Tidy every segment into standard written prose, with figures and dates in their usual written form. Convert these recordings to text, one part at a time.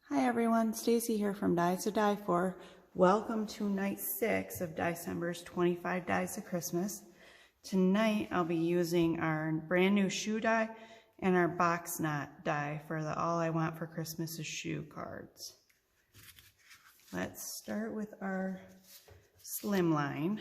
Hi everyone, Stacy here from Dies to Die For. Welcome to night 6 of December's 25 Dies of Christmas. Tonight I'll be using our brand new shoe die and our box knot die for the All I Want for Christmas is Shoe cards. Let's start with our slimline.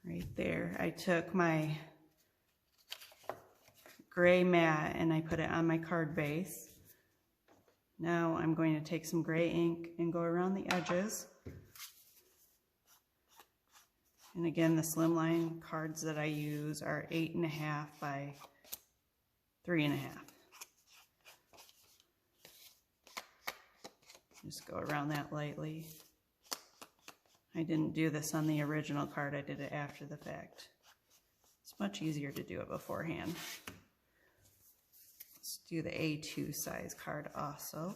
Right there, I took my gray mat and I put it on my card base. Now I'm going to take some gray ink and go around the edges. And again, the slimline cards that I use are 8.5 by 3.5. Just go around that lightly. I didn't do this on the original card, I did it after the fact. It's much easier to do it beforehand. Let's do the A2 size card also.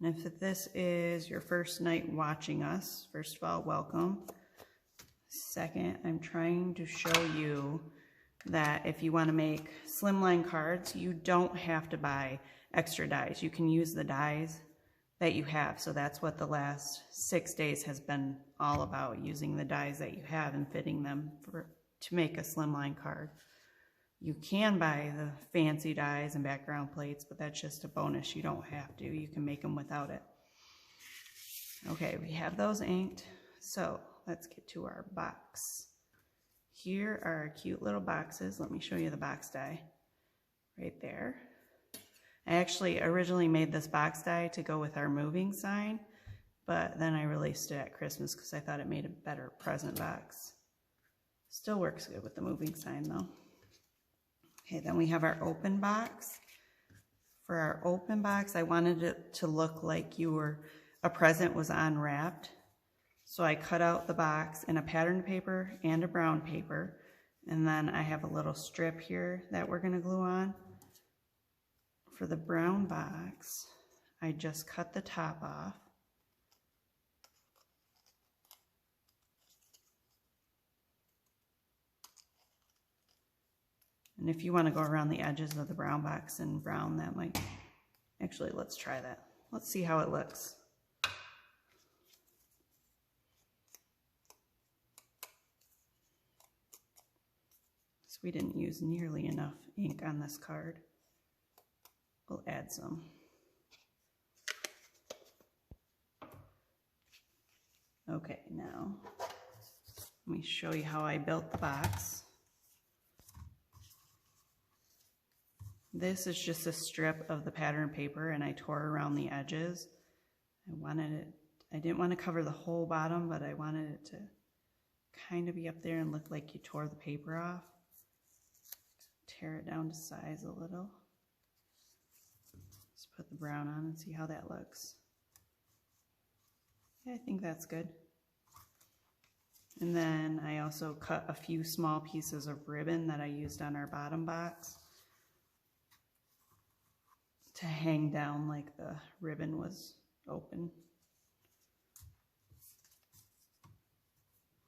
And if this is your first night watching us, first of all, welcome. Second, I'm trying to show you that if you want to make slimline cards, you don't have to buy extra dies. You can use the dies that you have. So that's what the last 6 days has been all about, using the dies that you have and fitting them to make a slimline card. You can buy the fancy dies and background plates, but that's just a bonus. You don't have to. You can make them without it. Okay, we have those inked. So let's get to our box. Here are our cute little boxes. Let me show you the box die right there. I actually originally made this box die to go with our moving sign, but then I released it at Christmas because I thought it made a better present box. Still works good with the moving sign though. Okay, then we have our open box. For our open box, I wanted it to look like a present was unwrapped. So I cut out the box in a patterned paper and a brown paper. And then I have a little strip here that we're gonna glue on. For the brown box, I just cut the top off. And if you want to go around the edges of the brown box and brown, that might, actually, let's try that. Let's see how it looks. So we didn't use nearly enough ink on this card. We'll add some. Okay, now let me show you how I built the box. This is just a strip of the pattern paper and I tore around the edges. I didn't want to cover the whole bottom, but I wanted it to kind of be up there and look like you tore the paper off. Tear it down to size a little. Let's put the brown on and see how that looks. Yeah, I think that's good. And then I also cut a few small pieces of ribbon that I used on our bottom box to hang down like the ribbon was open.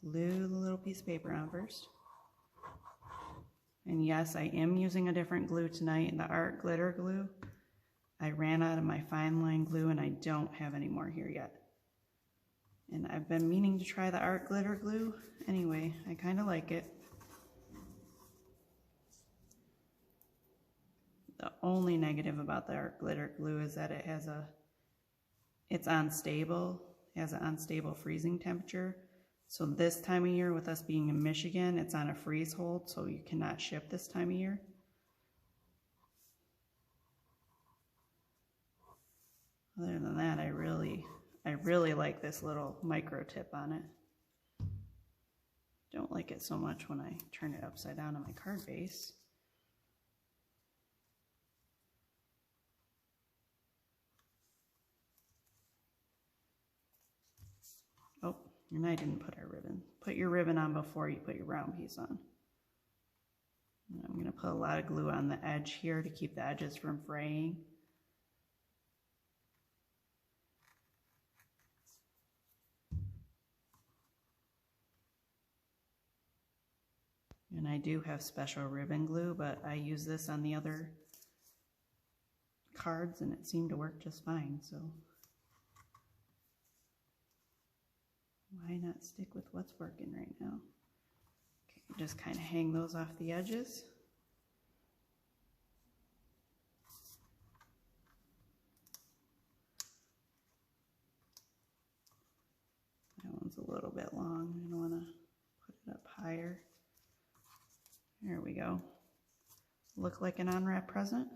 Glue the little piece of paper on first. And yes, I am using a different glue tonight, the Art Glitter Glue. I ran out of my fine line glue and I don't have any more here yet. And I've been meaning to try the Art Glitter Glue. Anyway, I kind of like it. The only negative about the Art Glitter Glue is that it's unstable. It has an unstable freezing temperature. So this time of year, with us being in Michigan, it's on a freeze hold, so you cannot ship this time of year. Other than that, I really like this little micro tip on it. Don't like it so much when I turn it upside down on my card base. Oh, and I didn't put our ribbon. Put your ribbon on before you put your brown piece on. And I'm going to put a lot of glue on the edge here to keep the edges from fraying. And I do have special ribbon glue, but I use this on the other cards and it seemed to work just fine, so why not stick with what's working right now? Okay, just kind of hang those off the edges. That one's a little bit long. I'm going to want to put it up higher. There we go. Look like an unwrapped present.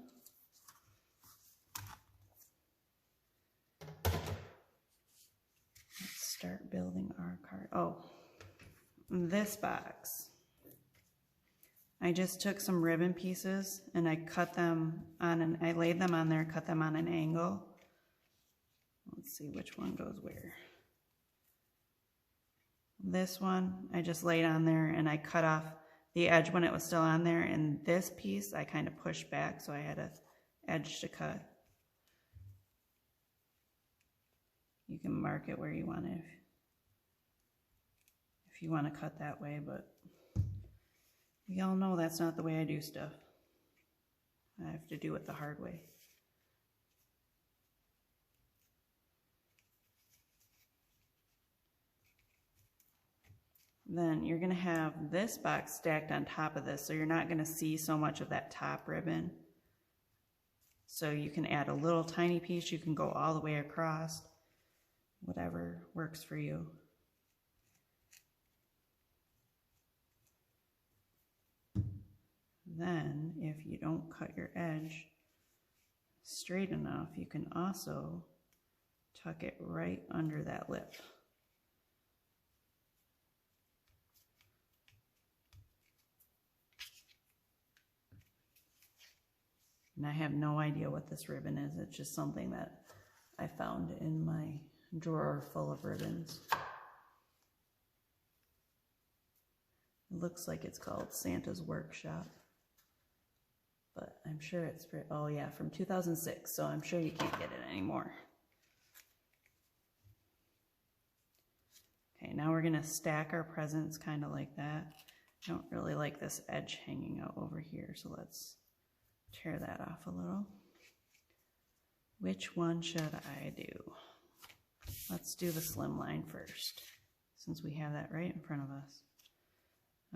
Let's start building our card. Oh, this box. I just took some ribbon pieces and I cut them on I laid them on there, cut them on an angle. Let's see which one goes where. This one I just laid on there and I cut off the edge when it was still on there, and this piece I kind of pushed back so I had an edge to cut. You can mark it where you want it if you want to cut that way, but we all know that's not the way I do stuff. I have to do it the hard way. Then you're going to have this box stacked on top of this, so you're not going to see so much of that top ribbon. So you can add a little tiny piece, you can go all the way across, whatever works for you. Then, if you don't cut your edge straight enough, you can also tuck it right under that lip. And I have no idea what this ribbon is. It's just something that I found in my drawer full of ribbons. It looks like it's called Santa's Workshop. But I'm sure it's, oh yeah, from 2006, so I'm sure you can't get it anymore. Okay, now we're gonna stack our presents kind of like that. I don't really like this edge hanging out over here, so let's tear that off a little. Which one should I do? Let's do the slimline first, since we have that right in front of us.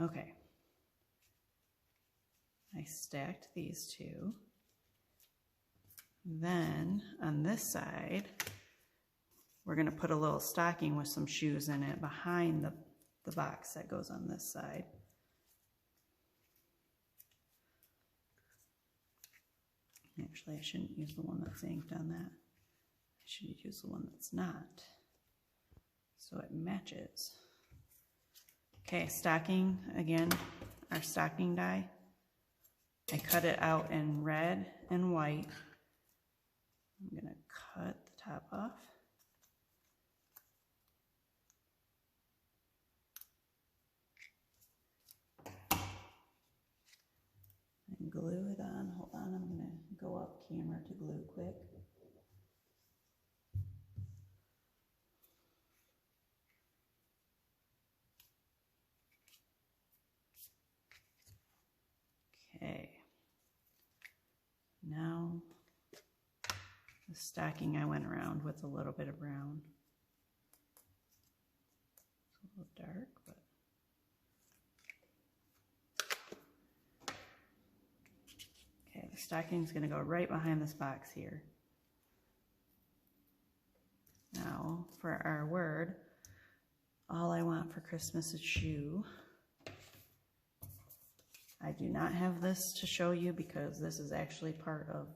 Okay. I stacked these two. Then on this side, we're going to put a little stocking with some shoes in it behind the box that goes on this side. Actually, I shouldn't use the one that's inked on that. I should use the one that's not, so it matches. Okay, stocking, again, our stocking die. I cut it out in red and white. I'm gonna cut the top off. And glue it on. Hold on, I'm gonna go up camera to glue quick. Okay. Now, the stocking I went around with a little bit of brown. It's a little dark, but okay, the stocking's going to go right behind this box here. Now, for our word, all I want for Christmas is shoe. I do not have this to show you because this is actually part of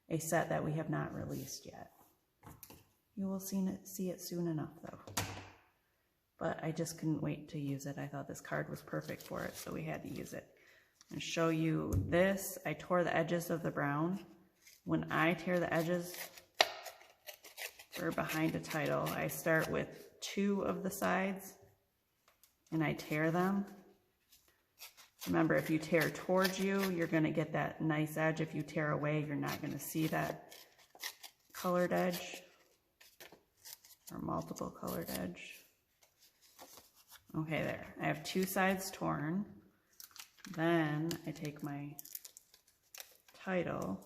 a set that we have not released yet. You will see it soon enough though. But I just couldn't wait to use it. I thought this card was perfect for it, so we had to use it. And show you this. I tore the edges of the brown. When I tear the edges for behind a title, I start with 2 of the sides and I tear them. Remember, if you tear towards you, you're going to get that nice edge. If you tear away, you're not going to see that colored edge or multiple colored edge. Okay, there. I have 2 sides torn. Then I take my title,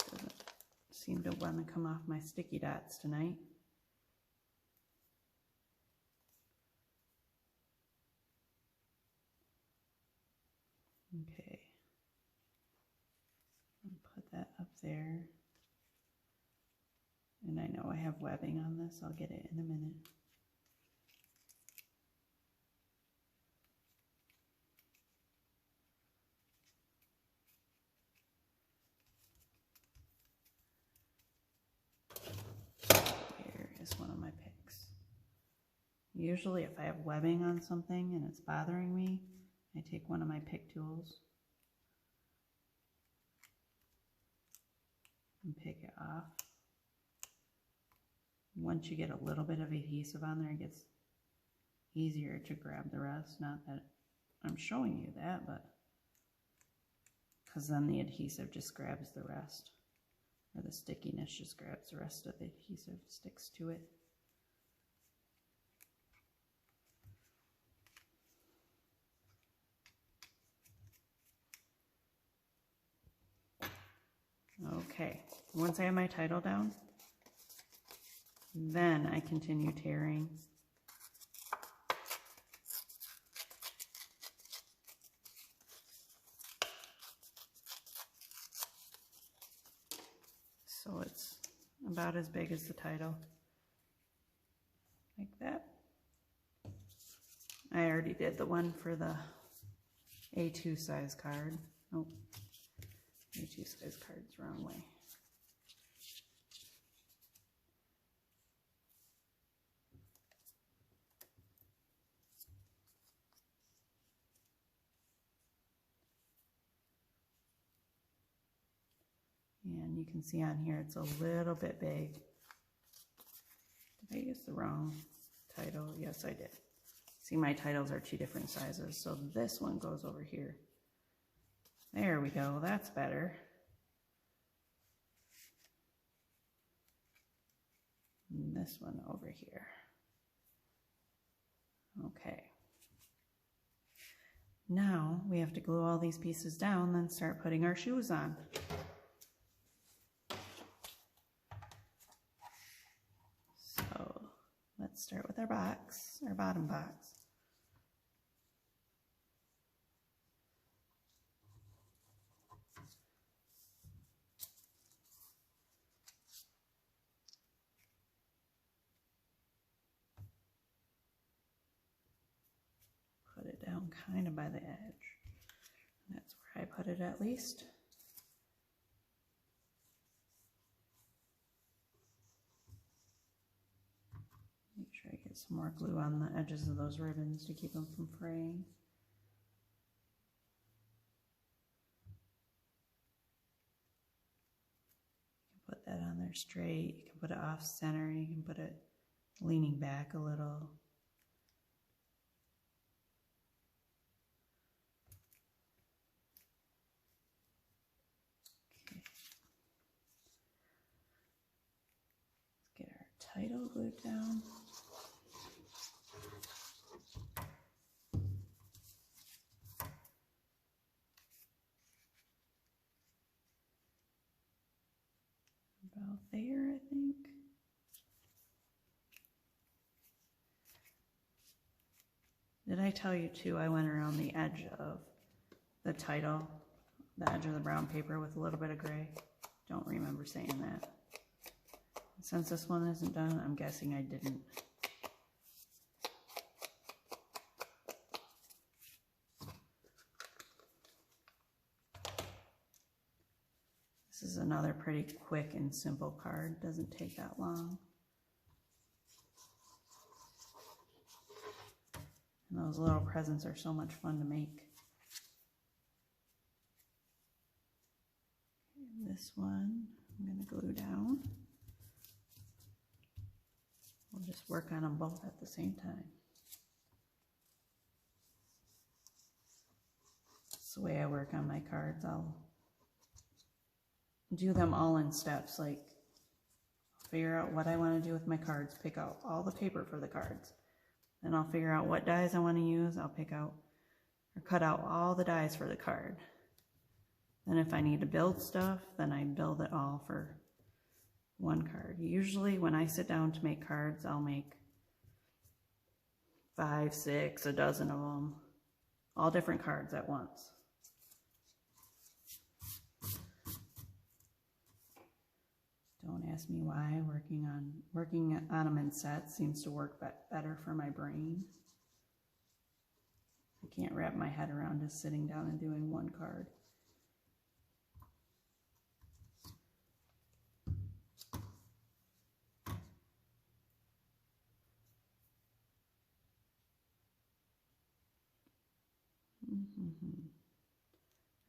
doesn't seem to want to come off my sticky dots tonight. Okay, I'll put that up there. And I know I have webbing on this, I'll get it in a minute. Here is one of my picks. Usually if I have webbing on something and it's bothering me, I take one of my pick tools and pick it off. Once you get a little bit of adhesive on there, it gets easier to grab the rest. Not that I'm showing you that, but because then the adhesive just grabs the rest, or the stickiness just grabs the rest of the adhesive, sticks to it. Okay, once I have my title down, then I continue tearing. So it's about as big as the title, like that. I already did the one for the A2 size card. Oh, A2 size card's the wrong way. And you can see on here it's a little bit big. Did I use the wrong title? Yes, I did. See, my titles are 2 different sizes, so this one goes over here. There we go, that's better. And this one over here. Okay. Now we have to glue all these pieces down, then start putting our shoes on. So let's start with our box, our bottom box. Put it down kind of by the edge. That's where I put it at least. Make sure I get some more glue on the edges of those ribbons to keep them from fraying. You can put that on there straight. You can put it off center. You can put it leaning back a little. Title glued down. About there, I think. Did I tell you too, I went around the edge of the title, the edge of the brown paper with a little bit of gray? Don't remember saying that. Since this one isn't done, I'm guessing I didn't. This is another pretty quick and simple card. Doesn't take that long. And those little presents are so much fun to make. This one I'm going to glue down. We'll just work on them both at the same time. That's the way I work on my cards. I'll do them all in steps, like figure out what I want to do with my cards, pick out all the paper for the cards. Then I'll figure out what dies I want to use. I'll pick out or cut out all the dies for the card. Then if I need to build stuff, then I build it all for one card. Usually when I sit down to make cards, I'll make 5, 6, a dozen of them, all different cards at once. Don't ask me why. Working on them in sets seems to work better for my brain. I can't wrap my head around just sitting down and doing one card.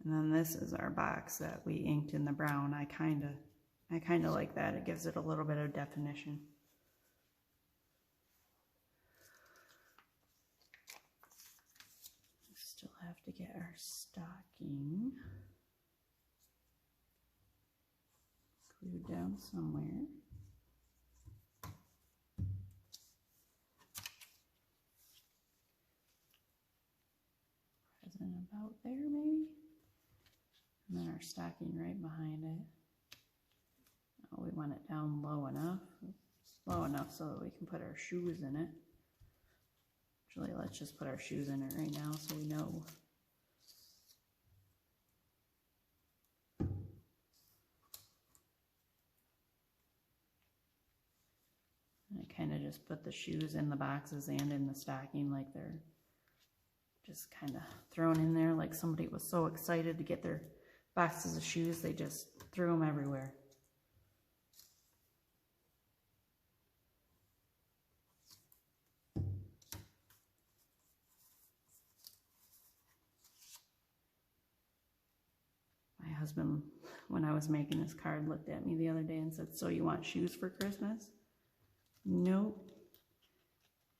And then this is our box that we inked in the brown. I kind of like that. It gives it a little bit of definition. We still have to get our stocking glued down somewhere. Present about there maybe. And then our stocking right behind it. Oh, we want it down low enough so that we can put our shoes in it. Actually, let's just put our shoes in it right now so we know. And I kind of just put the shoes in the boxes and in the stocking like they're just kind of thrown in there, like somebody was so excited to get their boxes of shoes, they just threw them everywhere. My husband, when I was making this card, looked at me the other day and said, "So you want shoes for Christmas?" Nope.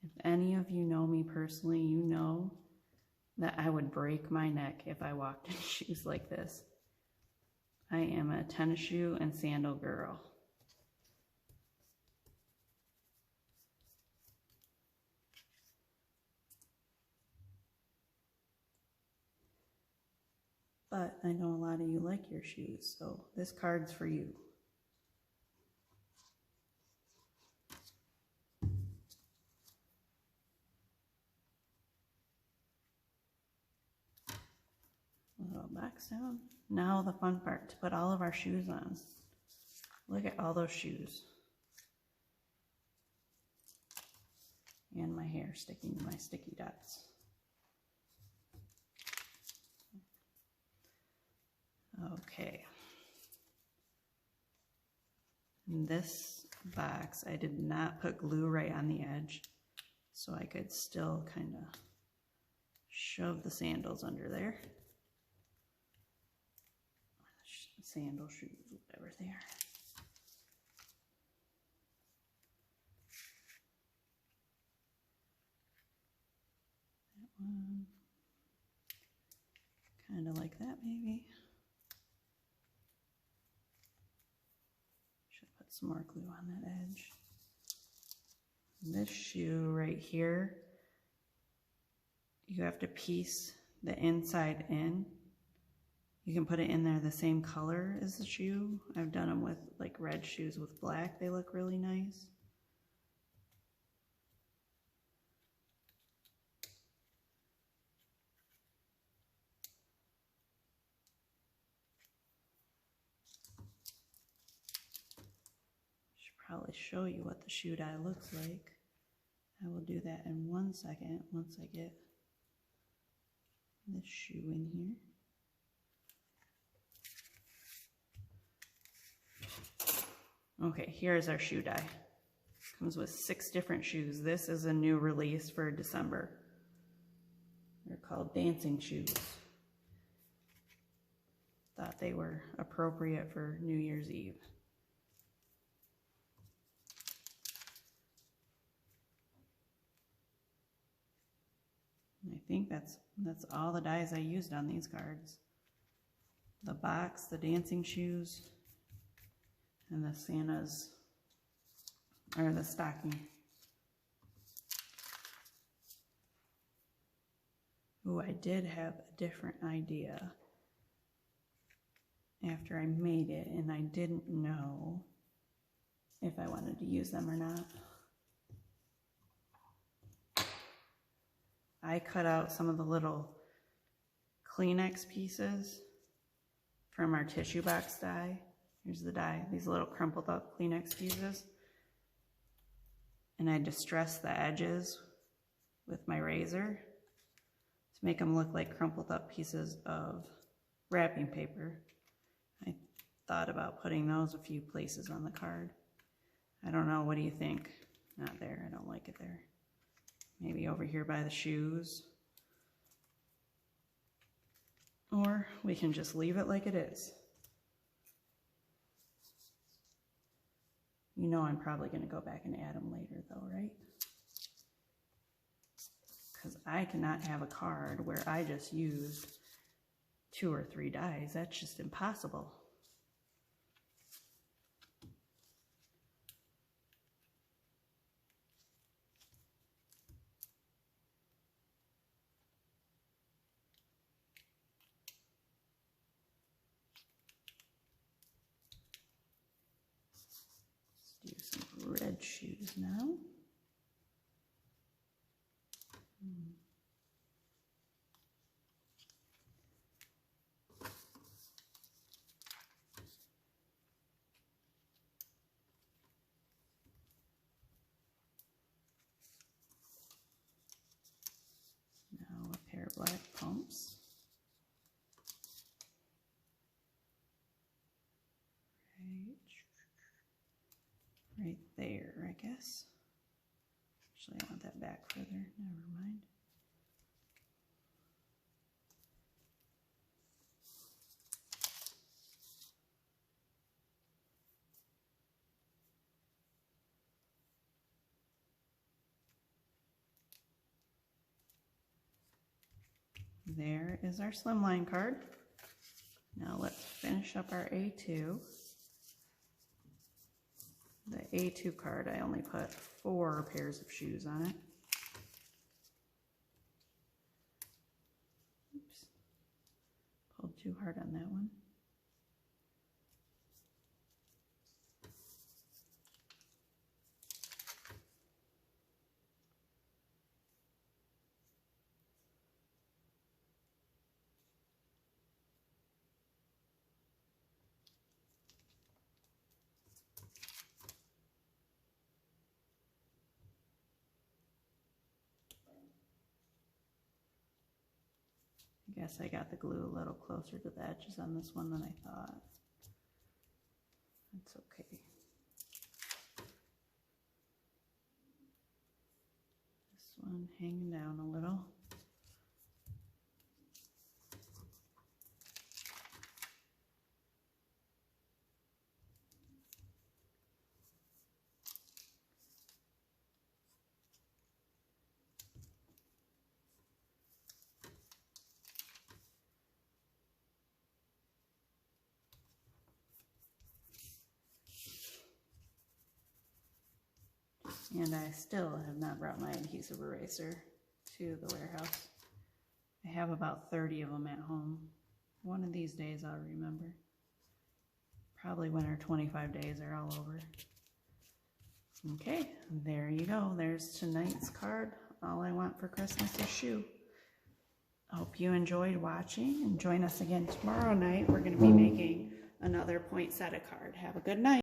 If any of you know me personally, you know that I would break my neck if I walked in shoes like this. I am a tennis shoe and sandal girl. But I know a lot of you like your shoes, so this card's for you. Little box down. Now the fun part, to put all of our shoes on. Look at all those shoes. And my hair sticking to my sticky dots. Okay. In this box, I did not put glue right on the edge, so I could still kind of shove the sandals under there. Sandal shoes, whatever they are. That one. Kind of like that, maybe. Should put some more glue on that edge. And this shoe right here, you have to piece the inside in. You can put it in there the same color as the shoe. I've done them with like red shoes with black. They look really nice. Should probably show you what the shoe die looks like. I will do that in 1 second once I get this shoe in here. Okay, here's our shoe die. Comes with 6 different shoes. This is a new release for December. They're called dancing shoes. Thought they were appropriate for New Year's Eve. And I think that's all the dies I used on these cards. The box, the dancing shoes, and the Santa's or the stocking. Ooh, I did have a different idea after I made it, and I didn't know if I wanted to use them or not. I cut out some of the little Kleenex pieces from our tissue box die. Here's the die, these little crumpled up Kleenex pieces. And I distressed the edges with my razor to make them look like crumpled up pieces of wrapping paper. I thought about putting those a few places on the card. I don't know, what do you think? Not there, I don't like it there. Maybe over here by the shoes. Or we can just leave it like it is. You know I'm probably going to go back and add them later though, right? Because I cannot have a card where I just used 2 or 3 dies. That's just impossible. Let's do some red shoes now. Now a pair of black pumps. Right there, I guess. Actually, I want that back further. Never mind. There is our slimline card. Now let's finish up our A2. The A2 card, I only put 4 pairs of shoes on it. Oops. Pulled too hard on that one. I guess I got the glue a little closer to the edges on this one than I thought. That's okay. This one hanging down a little. And I still have not brought my adhesive eraser to the warehouse. I have about 30 of them at home. One of these days I'll remember. Probably when our 25 days are all over. Okay, there you go. There's tonight's card. All I want for Christmas is shoe. I hope you enjoyed watching, and join us again tomorrow night. We're going to be making another poinsettia card. Have a good night.